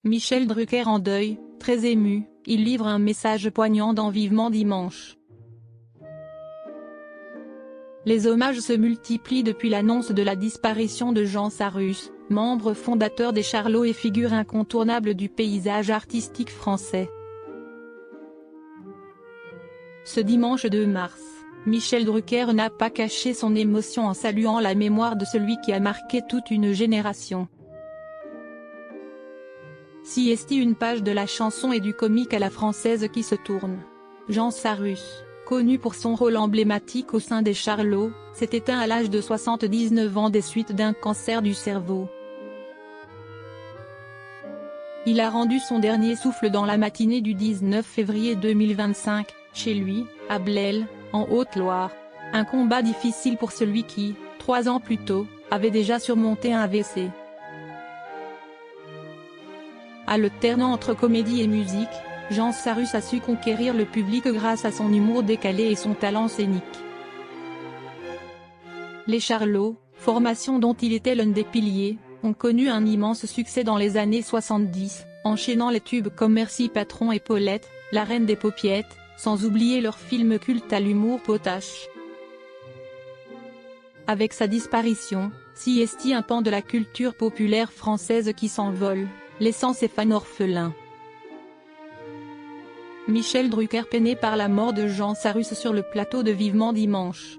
Michel Drucker en deuil, très ému, il livre un message poignant dans Vivement dimanche. Les hommages se multiplient depuis l'annonce de la disparition de Jean Sarrus, membre fondateur des Charlots et figure incontournable du paysage artistique français. Ce dimanche 2 mars, Michel Drucker n'a pas caché son émotion en saluant la mémoire de celui qui a marqué toute une génération. Si est une page de la chanson et du comique à la française qui se tourne. Jean Sarrus, connu pour son rôle emblématique au sein des Charlots, s'est éteint à l'âge de 79 ans des suites d'un cancer du cerveau. Il a rendu son dernier souffle dans la matinée du 19 février 2025, chez lui, à Blesle, en Haute-Loire. Un combat difficile pour celui qui, 3 ans plus tôt, avait déjà surmonté un AVC. Alternant entre comédie et musique, Jean Sarrus a su conquérir le public grâce à son humour décalé et son talent scénique. Les Charlots, formation dont il était l'un des piliers, ont connu un immense succès dans les années 70, enchaînant les tubes comme Merci Patron et Paulette, La Reine des Paupiettes, sans oublier leur film culte à l'humour potache. Avec sa disparition, si est un pan de la culture populaire française qui s'envole, laissant ses fans orphelins. Michel Drucker peiné par la mort de Jean Sarrus sur le plateau de Vivement dimanche.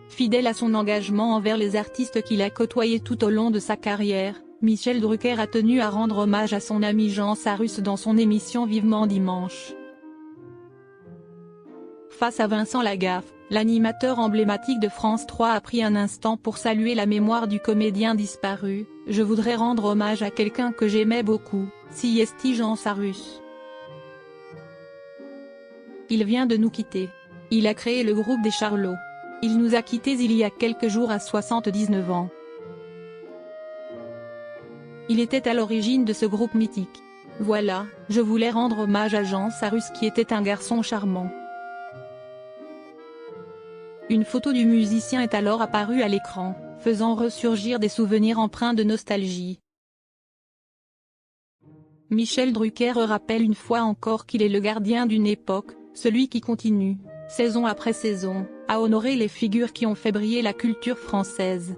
Fidèle à son engagement envers les artistes qu'il a côtoyés tout au long de sa carrière, Michel Drucker a tenu à rendre hommage à son ami Jean Sarrus dans son émission Vivement dimanche. Face à Vincent Lagaffe, l'animateur emblématique de France 3 a pris un instant pour saluer la mémoire du comédien disparu. « Je voudrais rendre hommage à quelqu'un que j'aimais beaucoup, si est Jean Sarrus. Il vient de nous quitter. Il a créé le groupe des Charlots. Il nous a quittés il y a quelques jours à 79 ans. Il était à l'origine de ce groupe mythique. Voilà, je voulais rendre hommage à Jean Sarrus qui était un garçon charmant. » Une photo du musicien est alors apparue à l'écran, faisant ressurgir des souvenirs empreints de nostalgie. Michel Drucker rappelle une fois encore qu'il est le gardien d'une époque, celui qui continue, saison après saison, à honorer les figures qui ont fait briller la culture française.